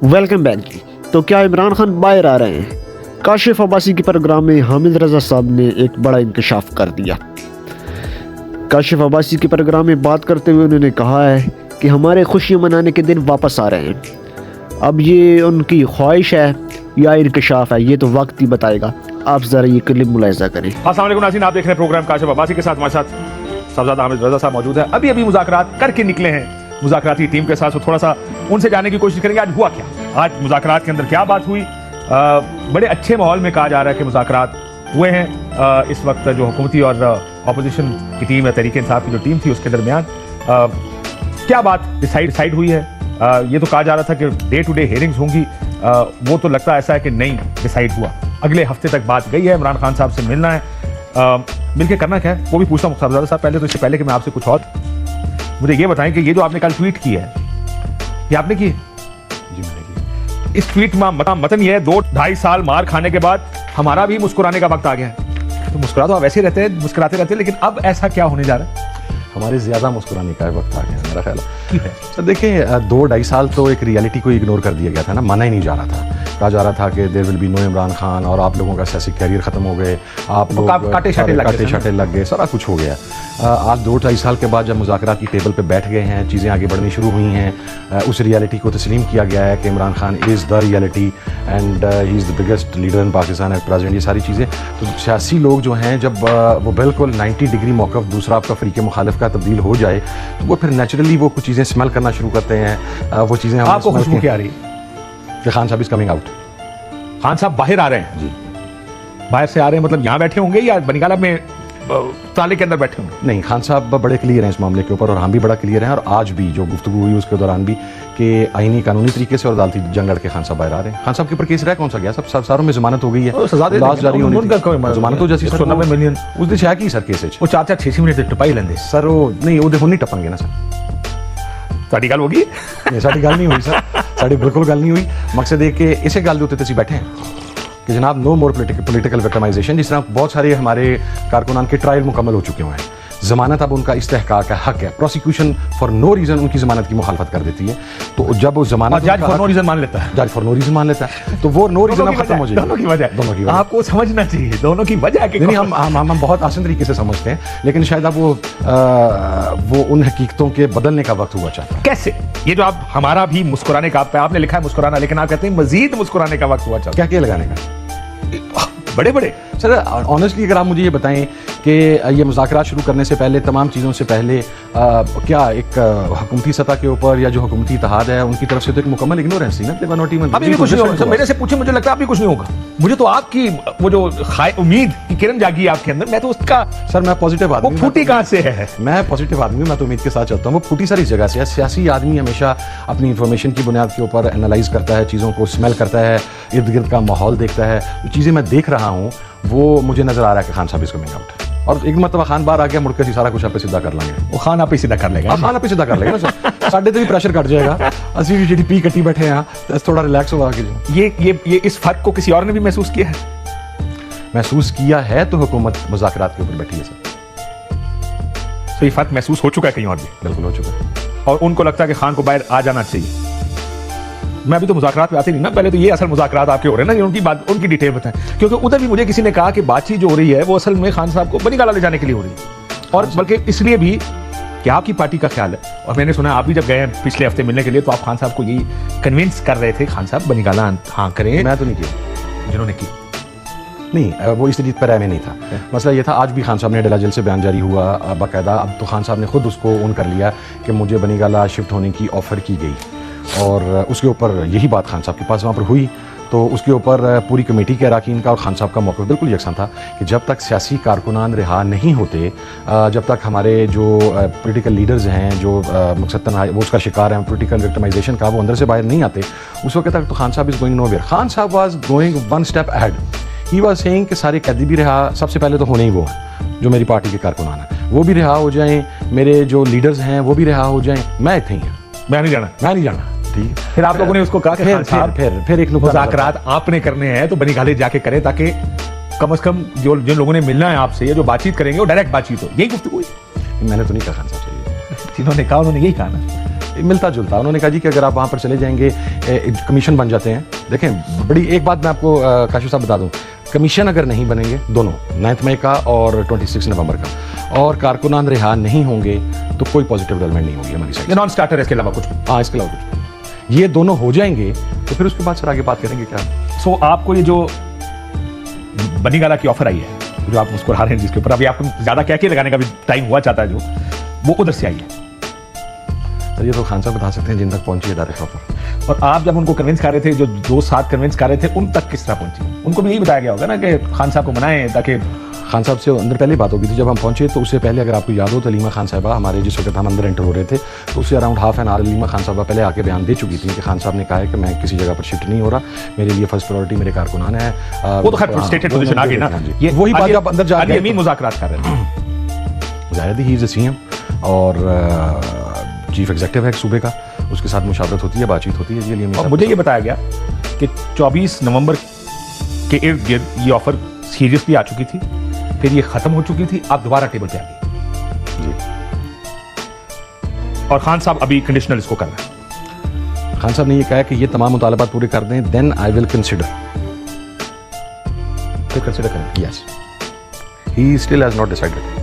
Welcome back जी। तो क्या इमरान खान बाहर आ रहे हैं? काशिफ अब्बासी के प्रोग्राम में हामिद रजा साहब ने एक बड़ा इंकशाफ कर दिया। काशिफ अब्बासी के प्रोग्राम में बात करते हुए उन्होंने कहा है कि हमारे खुशियाँ मनाने के दिन वापस आ रहे हैं। अब ये उनकी ख्वाहिश है या इंकशाफ है, ये तो वक्त ही बताएगा। आप ज़रा ये क्लिप मुलाहिजा करें। अस्सलाम वालेकुम नाज़रीन, आप देख रहे हैं प्रोग्राम काशिफ अब्बासी के साथ। हमारे साथ साहबजादा हामिद रजा साहब मौजूद है। अभी मुज़ाकरात करके निकले हैं मुज़ाकराती टीम के साथ, तो थोड़ा सा उनसे जानने की कोशिश करेंगे आज हुआ क्या, आज मुज़ाकरात के अंदर क्या बात हुई। बड़े अच्छे माहौल में कहा जा रहा है कि मुज़ाकरात हुए हैं। इस वक्त जो हुकूमती और अपोजिशन की टीम है, तहरीक इंसाफ की जो टीम थी, उसके दरमियान क्या बात डिसाइड हुई है। ये तो कहा जा रहा था कि डे टू डे हेयरिंग्स होंगी, वो तो लगता ऐसा है कि नहीं डिसाइड हुआ। अगले हफ्ते तक बात गई है, इमरान खान साहब से मिलना है। मिलके करना क्या है वो भी पूछता हूँ साहबजादा साहब। पहले तो इससे पहले कि मैं आपसे कुछ और, मुझे ये बताएं कि ये जो आपने कल ट्वीट की है, ये आपने की? जी मैंने की। इस ट्वीट में मतन ये है, 2-2.5 साल मार खाने के बाद हमारा भी मुस्कुराने का वक्त आ गया है। तो मुस्कुरा तो आप वैसे रहते हैं, मुस्कुराते रहते हैं, लेकिन अब ऐसा क्या होने जा रहा है? हमारे ज़्यादा मुस्कुराने का वक्त आ गया है मेरा ख्याल है। सर देखिए, 2-2.5 साल तो एक रियलिटी को इग्नोर कर दिया गया था ना, माना ही नहीं जा रहा था। कहा जा रहा था कि there will be no Imran Khan, और आप लोगों का सियासी कैरियर ख़त्म हो गए, आप लोग काटे शाटे लग गए, सारा कुछ हो गया। आज 2-2.5 साल के बाद जब मुज़ाकरात की टेबल पे बैठ गए हैं, चीज़ें आगे बढ़नी शुरू हुई हैं, उस रियलिटी को तस्लीम किया गया है कि Imran Khan is the reality and he is the biggest leader in Pakistan at present. ये सारी चीज़ें तो सियासी लोग जो हैं, जब वो बिल्कुल 90 डिग्री मौक़िफ़ दूसरा आपका फ़रीक़े मुखालिफ का तब्दील हो जाए, तो वो फिर नेचुरली वो कुछ चीज़ें स्मेल करना शुरू करते हैं। वो चीज़ें आपको खुशबू क्या आ रही कि खान साहब इज़ कमिंग आउट। खान साहब बाहर आ रहे हैं जी, बाहर से आ रहे हैं, मतलब यहाँ बैठे होंगे या बनिकाला में ताले के अंदर बैठे होंगे? नहीं, खान साहब बड़े क्लियर हैं इस मामले के ऊपर, और हम भी बड़ा क्लियर हैं। और आज भी जो गुफ्तगू हुई उसके दौरान भी कि आईनी कानूनी तरीके से और अदालती जंग लड़ के खान साहब बाहर आ रहे हैं। खान साहब के ऊपर केस रहा कौन सा गया? सब सारों में जमानत हो गई है, लास्ट जारी होनी थी, जमानत हो जैसी 90 मिलियन उस दिन है की सर केस वो 4-6 मिनट टपाई लेंगे सर। वो नहीं, वो देखो नहीं टपंगे ना सर। साड़ी गल होगी? नहीं, साड़ी गल नहीं हुई सर, साड़ी बिल्कुल गल नहीं हुई। मकसद है कि इसे गल होते थे बैठे हैं कि जनाब नो मोर पोलिटिकल विक्टिमाइजेशन। जिस तरह बहुत सारे हमारे कारकुनान के ट्रायल मुकम्मल हो चुके हुए हैं, जमानत अब उनका इस्तेहकाक है, हक है। प्रोसिक्यूशन फॉर नो रीजन उनकी जमानत की मुखालफत कर देती है, तो जब वो जमानत जज फॉर नो रीजन मान लेता है, जज फॉर नो रीजन मान लेता है, तो वो नो रीजन अब खत्म हो जाएगी। दोनों की वजह आपको समझना चाहिए, दोनों की वजह है। नहीं, हम बहुत आसान तरीके से समझते हैं, लेकिन शायद अब वो उन हकीकतों के बदलने का वक्त हुआ चाहता है। कैसे? ये जो आप हमारा भी मुस्कुराने का, आपने लिखा है मुस्कुराना, लेकिन आप कहते हैं मजीद मुस्कुराने का वक्त हुआ चाहता है। क्या लगाने का? बड़े सर ऑनेस्टली अगर आप मुझे ये बताएं कि ये मुज़ाकरात शुरू करने से पहले, तमाम चीज़ों से पहले, क्या एक हुकूमती सतह के ऊपर या जो हुकूमती इत्तेहाद है उनकी तरफ से तो एक मुकम्मल इग्नोरेंस थी ना। अभी भी कुछ नहीं होगा। मेरे से पूछे, मुझे लगता है अभी कुछ नहीं होगा। मुझे तो आपकी वो जो उम्मीद की किरण जागी आपके अंदर, मैं तो उसका सर, मैं पॉजिटिव आदमी, वो फूटी कहाँ से है? मैं पॉजिटिव आदमी हूँ, मैं तो उम्मीद के साथ चलता हूँ। वो फूटी सारी जगह से है। सियासी आदमी हमेशा अपनी इंफॉर्मेशन की बुनियाद के ऊपर एनालाइज करता है, चीज़ों को स्मेल करता है, इर्द गिर्द का माहौल देखता है। जो चीज़ें मैं देख रहा हूँ वो मुझे नजर आ रहा है कि खान साहब इज कमिंग आउट, और एक मतलब खान बाहर आ गया, मुड़ के सारा कुछ आप सीधा कर लेंगे। वो खान आप ही सीधा कर लेगा, खान आप ही सीधा कर लेगा ना सर। साढ़े तो भी प्रेशर कट जाएगा, असली भी जीडीपी कट्टी बैठे हैं, तो थोड़ा रिलैक्स हुआ कि ये इस फर्क को किसी और ने भी महसूस किया है? महसूस किया है तो हुकूमत मुज़ाकरात के ऊपर बैठी है सर। तो ये फर्क महसूस हो चुका है कहीं और भी? बिल्कुल हो चुका है, और उनको लगता है कि खान को बाहर आ जाना चाहिए। मैं अभी तो मुज़ाकरात पे आती नहीं ना, पहले तो ये असल मुज़ाकरात आपके हो रहे हैं ना, ये उनकी बात, उनकी डिटेल बताएं, क्योंकि उधर भी मुझे किसी ने कहा कि बातचीत जो हो रही है वो असल में खान साहब को बनिकाला ले जाने के लिए हो रही है, और बल्कि इसलिए भी कि आपकी पार्टी का ख्याल है। और मैंने सुना आप भी जब गए पिछले हफ्ते मिलने के लिए, तो आप खान साहब को यही कन्विंस कर रहे थे, खान साहब बनिकाला हाँ करें। मैं तो नहीं किया, जिन्होंने की नहीं, वो इस रीत पर में नहीं था। मसला ये था, आज भी खान साहब ने डेला जेल से बयान जारी हुआ बाकायदा। अब तो खान साहब ने खुद उसको ऑन कर लिया कि मुझे बनिकाला शिफ्ट होने की ऑफ़र की गई, और उसके ऊपर यही बात खान साहब के पास वहाँ पर हुई। तो उसके ऊपर पूरी कमेटी के अरकान का और खान साहब का मौक़िफ़ बिल्कुल यकसान था कि जब तक सियासी कारकुनान रिहा नहीं होते, जब तक हमारे जो पॉलिटिकल लीडर्स हैं, जो मकसदन वो उसका शिकार हैं पोलिटिकल विक्टिमाइजेशन का, वो अंदर से बाहर नहीं आते, उस वक्त तक तो खान साहब इज़ गोइंग नोवेयर। खान साहब was going one step ahead. He was saying कि सारे कैदी भी रिहा, सबसे पहले तो होने ही वो हैं जो मेरी पार्टी के कारकुनान हैं, वो भी रिहा हो जाएँ, मेरे जो लीडर्स हैं वो भी रिहा हो जाएँ, मैं इतने ही हूँ, मैं नहीं जाना। ठीक। फिर आप लोगों ने उसको कहा कि फिर एक मुज़ाकरात आपने करने हैं तो बनिकाले जाके करें, ताकि कम से कम जिन लोगों ने मिलना है आपसे, या जो बातचीत करेंगे वो डायरेक्ट बातचीत हो। यही गुफ्तगू हुई? मैंने तो नहीं कहा खान साहब से, जिन्होंने कहा उन्होंने यही कहा ना। मिलता जुलता। उन्होंने कहा जी कि अगर आप वहाँ पर चले जाएंगे कमीशन बन जाते हैं। देखें बड़ी एक बात मैं आपको काशिफ साहब बता दूँ, कमीशन अगर नहीं बनेंगे दोनों 9 मई का और 26 नवंबर का, और कारकुनान रिहा नहीं होंगे तो कोई पॉजिटिव डेवलपमेंट नहीं होगी हमारी साइड। नॉन स्टार्टर है इसके अलावा कुछ? हाँ, इसके अलावा कुछ ये दोनों हो जाएंगे तो फिर उसके बाद सर आगे बात करेंगे क्या। सो आपको ये जो बनीगाला की ऑफर आई है, जो आप मुस्कुरा रहे हैं जिसके ऊपर अभी आपको ज्यादा क्या क्या लगाने का भी टाइम हुआ चाहता है, जो वो उधर से आई है सर ये तो खान साहब बता सकते हैं जिन तक पहुंची है डायरेक्ट ऑफर। और आप जब उनको कन्विंस कर रहे थे, जो 2 साथ कन्विंस कर रहे थे, उन तक किस तरह पहुंची? उनको भी यही बताया गया होगा ना कि खान साहब को मनाएं, ताकि खान साहब से अंदर पहले बात हो गई थी जब हम पहुंचे। तो उससे पहले अगर आपको याद हो तो अलीमा खान साहबा हमारे जिस वक्त हम अंदर एंटर हो रहे थे तो उससे around half an hour Aleema Khan साहबा पहले आके बयान दे चुकी थी कि खान साहब ने कहा है कि मैं किसी जगह पर शिफ्ट नहीं हो रहा, मेरे लिए फर्स्ट प्रायोरिटी मेरे कारकुनान है। वो तो खैर स्टेटेड पोजीशन आ गई ना, ये वही बात आप अंदर जा अमीन मुज़ाकरात कर रहे हैं। जाहिर ही इज अ सीएम और चीफ एग्जीक्यूटिव है सूबे का, उसके साथ मुशावरत होती है, बातचीत होती है। ये और मुझे ये बताया गया कि 24 नवंबर के इर्द गिर्द ये ऑफर सीरियसली आ चुकी थी, फिर ये खत्म हो चुकी थी, आप दोबारा टेबल पे आ गए जी। और खान साहब अभी कंडीशनल इसको कर रहे हैं। खान साहब ने ये कहा कि ये तमाम मुतालबात पूरे कर दें, देन आई विल कंसिडर। फिर कंसिडर करें। Yes, he still has not decided.